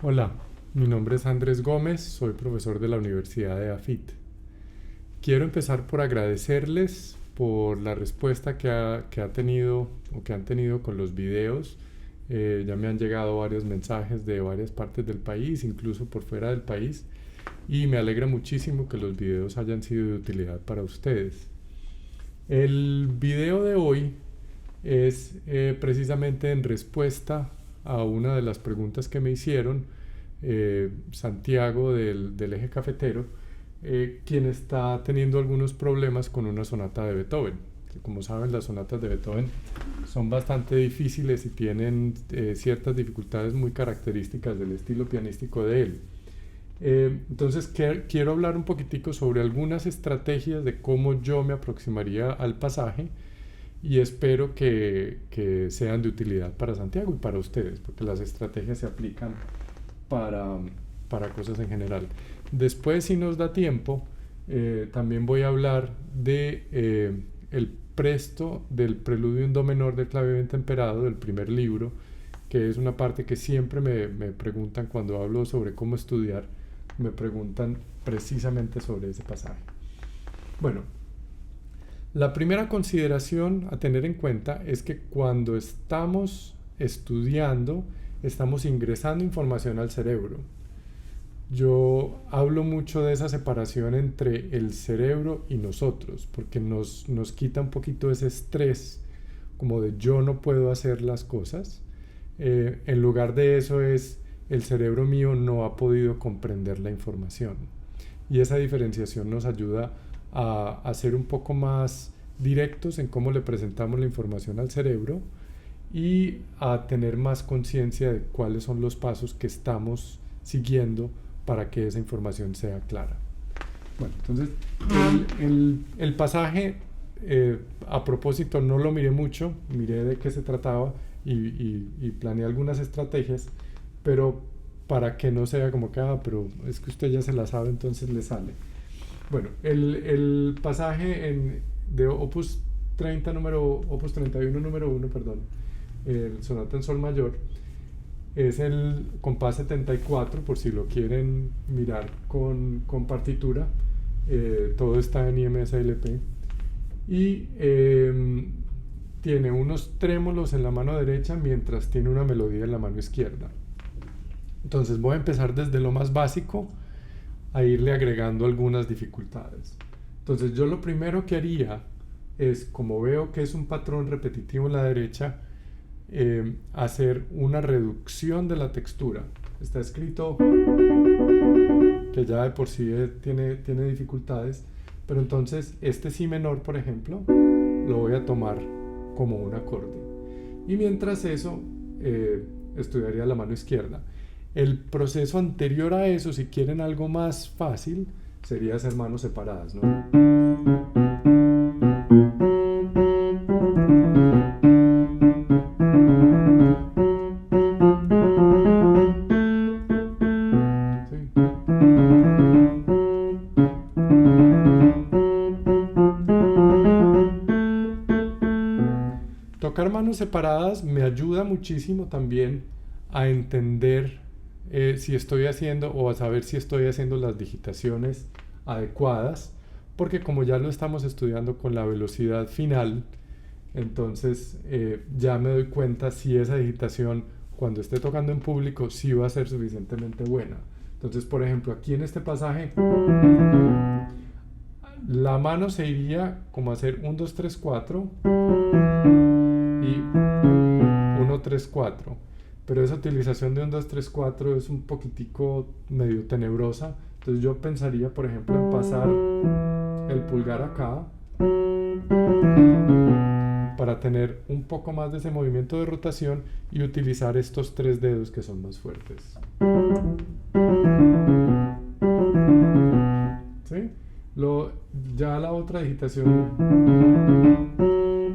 Hola, mi nombre es Andrés Gómez, soy profesor de la Universidad de AFIT. Quiero empezar por agradecerles por la respuesta que ha tenido o que han tenido con los videos. Ya me han llegado varios mensajes de varias partes del país, incluso por fuera del país, y me alegra muchísimo que los videos hayan sido de utilidad para ustedes. El video de hoy es precisamente en respuesta a una de las preguntas que me hicieron Santiago del Eje Cafetero, quien está teniendo algunos problemas con una sonata de Beethoven. Como saben, las sonatas de Beethoven son bastante difíciles y tienen ciertas dificultades muy características del estilo pianístico de él. Entonces quiero hablar un poquitico sobre algunas estrategias de cómo yo me aproximaría al pasaje y espero que sean de utilidad para Santiago y para ustedes, porque las estrategias se aplican para, para cosas en general. Después, si nos da tiempo, también voy a hablar de el presto del preludio en do menor del clave bien temperado del primer libro, que es una parte que siempre me preguntan cuando hablo sobre cómo estudiar, me preguntan precisamente sobre ese pasaje. Bueno, la primera consideración a tener en cuenta es que cuando estamos estudiando, estamos ingresando información al cerebro. Yo hablo mucho de esa separación entre el cerebro y nosotros, porque nos quita un poquito ese estrés, como de yo no puedo hacer las cosas. En lugar de eso es el cerebro mío no ha podido comprender la información. Y esa diferenciación nos ayuda a ser un poco más directos en cómo le presentamos la información al cerebro y a tener más conciencia de cuáles son los pasos que estamos siguiendo para que esa información sea clara. Bueno, entonces el pasaje, a propósito, no lo miré mucho, miré de qué se trataba y planeé algunas estrategias, pero para que no sea como que, pero es que usted ya se la sabe, entonces le sale. Bueno, el pasaje de Opus 30, Opus 31, número 1, perdón, el sonata en sol mayor, es el compás 74, por si lo quieren mirar con partitura. Todo está en IMSLP. Y tiene unos trémolos en la mano derecha mientras tiene una melodía en la mano izquierda. Entonces voy a empezar desde lo más básico a irle agregando algunas dificultades. Entonces yo lo primero que haría es, como veo que es un patrón repetitivo en la derecha, hacer una reducción de la textura. Está escrito que ya de por sí tiene dificultades, pero entonces este si menor, por ejemplo, lo voy a tomar como un acorde. Y mientras eso, estudiaría la mano izquierda. El proceso anterior a eso, si quieren algo más fácil, sería hacer manos separadas, ¿no? ¿Sí? Tocar manos separadas me ayuda muchísimo también a entender si estoy haciendo o a saber si estoy haciendo las digitaciones adecuadas, porque como ya lo estamos estudiando con la velocidad final, entonces ya me doy cuenta si esa digitación cuando esté tocando en público sí va a ser suficientemente buena. Entonces, por ejemplo, aquí en este pasaje la mano se iría como a hacer 1, 2, 3, 4 y 1, 3, 4. Pero esa utilización de 1, 2, 3, 4 es un poquitico medio tenebrosa. Entonces yo pensaría, por ejemplo, en pasar el pulgar acá para tener un poco más de ese movimiento de rotación y utilizar estos 3 dedos que son más fuertes. ¿Sí? Ya la otra digitación,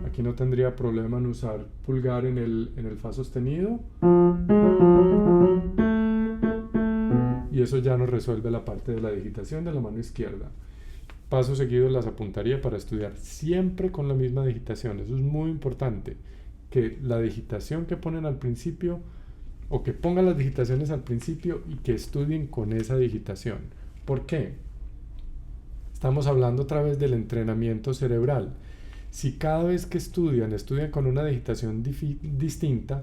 aquí no tendría problema en usar pulgar en el fa sostenido, y eso ya nos resuelve la parte de la digitación de la mano izquierda. Paso seguido las apuntaría para estudiar siempre con la misma digitación. Eso es muy importante, que la digitación que ponen al principio o que pongan las digitaciones al principio y que estudien con esa digitación. ¿Por qué? Estamos hablando otra vez del entrenamiento cerebral. Si cada vez que estudian con una digitación distinta,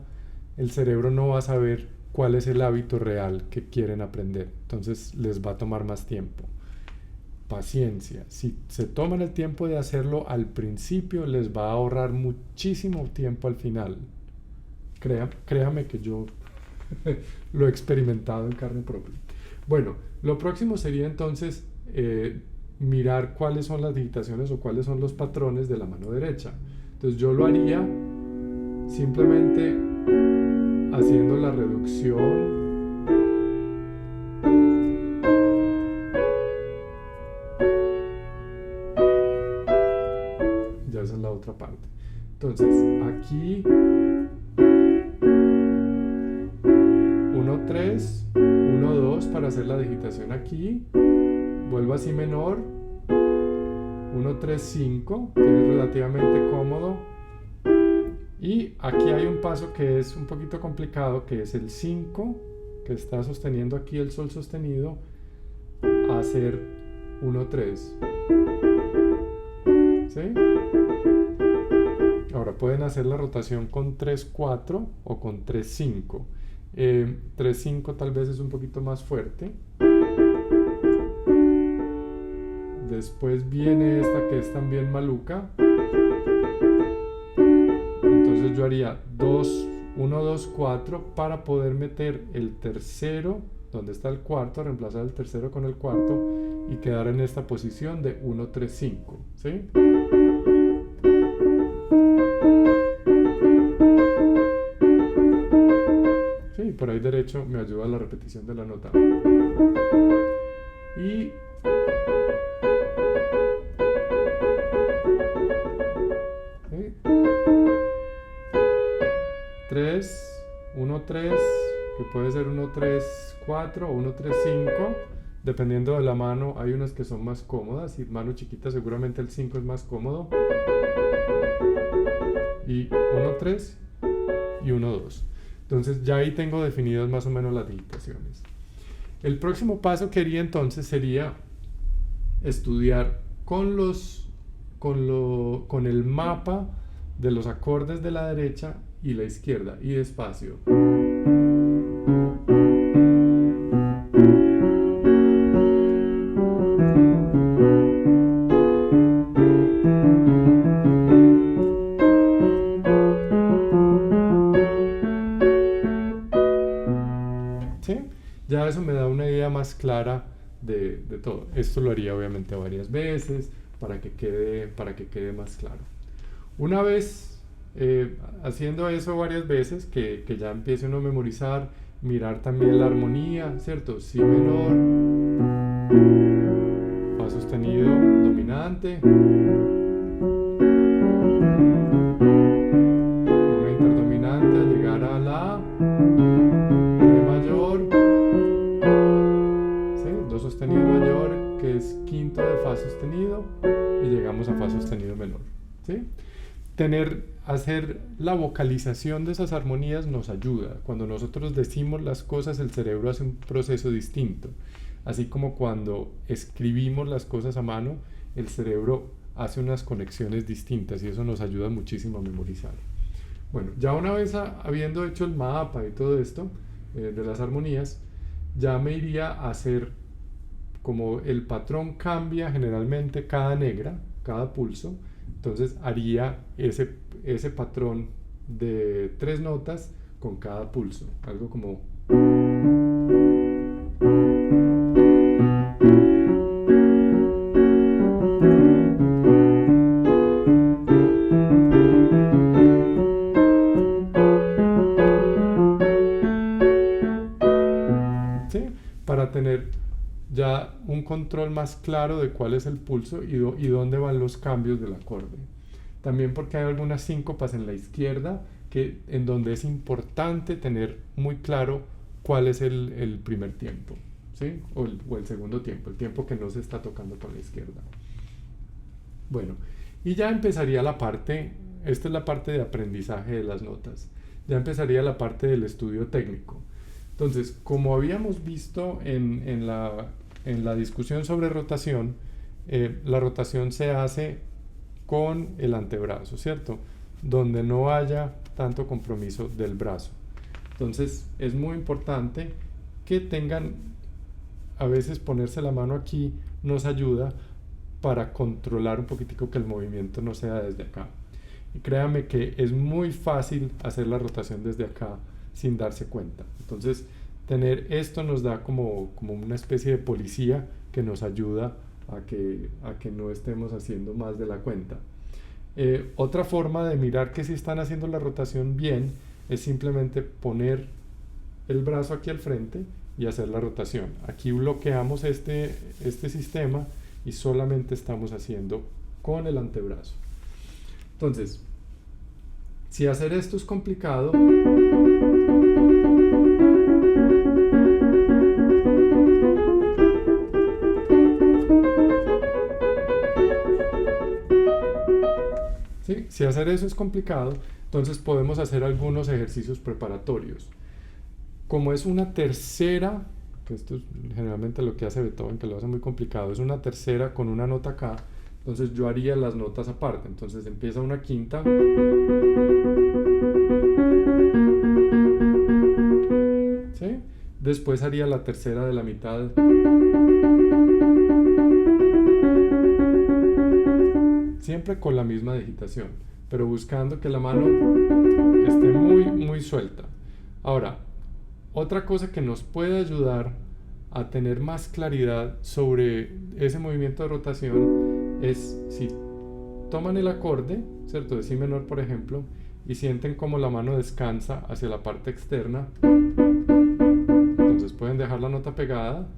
el cerebro no va a saber cuál es el hábito real que quieren aprender. Entonces les va a tomar más tiempo. Paciencia. Si se toman el tiempo de hacerlo al principio, les va a ahorrar muchísimo tiempo al final. Créame que yo lo he experimentado en carne propia. Bueno, lo próximo sería entonces mirar cuáles son las digitaciones o cuáles son los patrones de la mano derecha. Entonces yo lo haría simplemente haciendo la reducción ya esa es la otra parte. Entonces aquí 1, 3, 1, 2 para hacer la digitación aquí, vuelvo a si menor, 1, 3, 5 que es relativamente cómodo, y aquí hay un paso que es un poquito complicado, que es el 5 que está sosteniendo aquí el sol sostenido, a hacer 1, 3. ¿Sí? Ahora pueden hacer la rotación con 3, 4 o con 3, 5. 3, 5 tal vez es un poquito más fuerte. Después viene esta que es también maluca. Entonces yo haría 2, 1, 2, 4 para poder meter el tercero, donde está el cuarto, reemplazar el tercero con el cuarto y quedar en esta posición de 1, 3, 5. ¿Sí? Sí, por ahí derecho me ayuda la repetición de la nota. Y ¿sí? 3, 1, 3, que puede ser 1, 3, 4 o 1, 3, 5, dependiendo de la mano. Hay unas que son más cómodas, y mano chiquita seguramente el 5 es más cómodo. Y 1, 3 y 1, 2. Entonces ya ahí tengo definidas más o menos las digitaciones. El próximo paso que haría entonces sería estudiar con el mapa de los acordes de la derecha y la izquierda, y despacio. ¿Sí? Ya eso me da una idea más clara de todo. Esto lo haría obviamente varias veces para que quede más claro. Una vez haciendo eso varias veces, que ya empiece uno a memorizar, mirar también la armonía, ¿cierto? Si menor, fa sostenido dominante, una interdominante a llegar a la re mayor, ¿sí? Do sostenido mayor, que es quinto de fa sostenido, y llegamos a fa sostenido menor, ¿sí? Hacer la vocalización de esas armonías nos ayuda. Cuando nosotros decimos las cosas, el cerebro hace un proceso distinto. Así como cuando escribimos las cosas a mano, el cerebro hace unas conexiones distintas, y eso nos ayuda muchísimo a memorizar. Bueno, ya una vez habiendo hecho el mapa y todo esto de las armonías, ya me iría a hacer, como el patrón cambia generalmente cada negra, cada pulso, entonces haría ese patrón de 3 notas con cada pulso, algo como ¿sí? Para tener ya un control más claro de cuál es el pulso y dónde van los cambios del acorde. También porque hay algunas síncopas en la izquierda en donde es importante tener muy claro cuál es el primer tiempo, ¿sí? o el segundo tiempo, el tiempo que no se está tocando con la izquierda. Bueno, y ya empezaría esta es la parte de aprendizaje de las notas. ya empezaría la parte del estudio técnico. Entonces, como habíamos visto en la discusión sobre rotación, la rotación se hace con el antebrazo, ¿cierto? Donde no haya tanto compromiso del brazo. Entonces, es muy importante que tengan, a veces ponerse la mano aquí nos ayuda para controlar un poquitico que el movimiento no sea desde acá. Y créanme que es muy fácil hacer la rotación desde acá sin darse cuenta. Entonces, tener esto nos da como una especie de policía que nos ayuda a que no estemos haciendo más de la cuenta. Otra forma de mirar que si están haciendo la rotación bien es simplemente poner el brazo aquí al frente y hacer la rotación. Aquí bloqueamos este sistema y solamente estamos haciendo con el antebrazo. Entonces, si hacer esto es complicado, ¿sí? Si hacer eso es complicado, entonces podemos hacer algunos ejercicios preparatorios. Como es una tercera, que esto es generalmente lo que hace Beethoven, que lo hace muy complicado, es una tercera con una nota acá, entonces yo haría las notas aparte. Entonces empieza una quinta, ¿sí? Después haría la tercera de la mitad, siempre con la misma digitación, pero buscando que la mano esté muy suelta. Ahora, otra cosa que nos puede ayudar a tener más claridad sobre ese movimiento de rotación es si toman el acorde, ¿cierto? De si menor, por ejemplo, y sienten como la mano descansa hacia la parte externa. Entonces pueden dejar la nota pegada.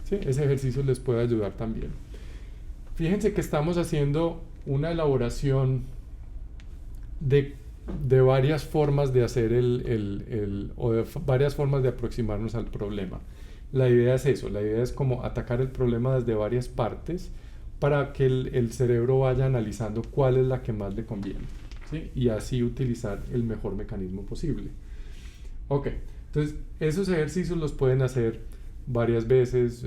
¿Sí? Ese ejercicio les puede ayudar también. Fíjense que estamos haciendo una elaboración de varias formas de hacer o de varias formas de aproximarnos al problema. La idea es eso, la idea es como atacar el problema desde varias partes para que el cerebro vaya analizando cuál es la que más le conviene, ¿sí? Y así utilizar el mejor mecanismo posible. Ok, entonces esos ejercicios los pueden hacer varias veces,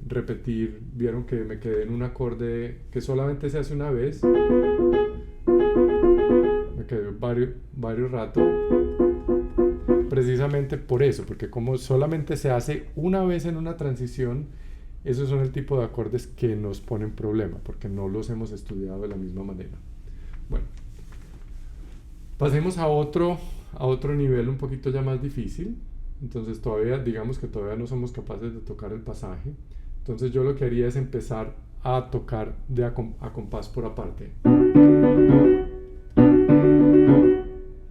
repetir. Vieron que me quedé en un acorde que solamente se hace una vez, me quedé varios ratos, precisamente por eso, porque como solamente se hace una vez en una transición, esos son el tipo de acordes que nos ponen problema, porque no los hemos estudiado de la misma manera. Bueno, pasemos a otro nivel un poquito ya más difícil. Entonces digamos que todavía no somos capaces de tocar el pasaje. Entonces yo lo que haría es empezar a tocar a compás por aparte.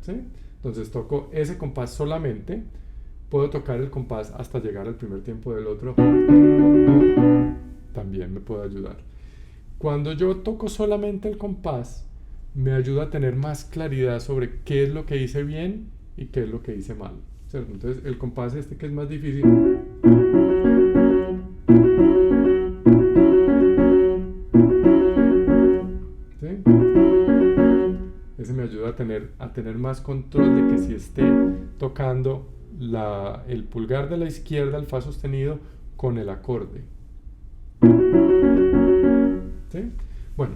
¿Sí? Entonces toco ese compás solamente. Puedo tocar el compás hasta llegar al primer tiempo del otro. También me puede ayudar. Cuando yo toco solamente el compás, me ayuda a tener más claridad sobre qué es lo que hice bien y qué es lo que hice mal. ¿Cierto? Entonces el compás que es más difícil, ¿sí? Ese me ayuda a tener más control de que si esté tocando el pulgar de la izquierda, el fa sostenido, con el acorde, ¿sí? Bueno,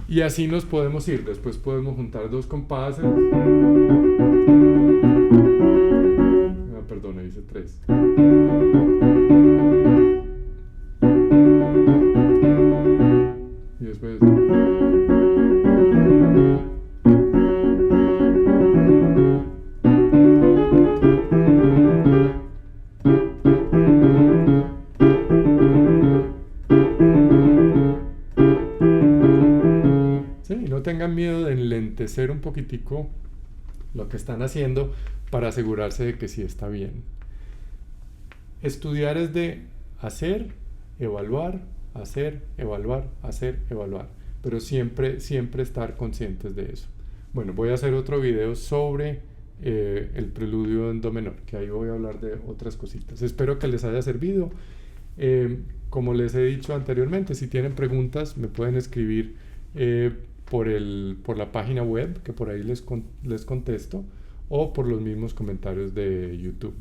y así nos podemos ir. Después podemos juntar dos compases. Perdón, hice tres. Y después. Sí, y no tengan miedo de enlentecer un poquitico lo que están haciendo para asegurarse de que sí está bien. Estudiar es de hacer, evaluar, hacer, evaluar, hacer, evaluar, pero siempre estar conscientes de eso. Bueno, voy a hacer otro video sobre el preludio en do menor, que ahí voy a hablar de otras cositas. Espero que les haya servido. Como les he dicho anteriormente, si tienen preguntas me pueden escribir por la página web, que por ahí les contesto, o por los mismos comentarios de YouTube.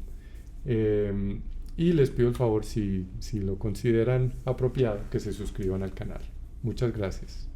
Y les pido el favor, si lo consideran apropiado, que se suscriban al canal. Muchas gracias.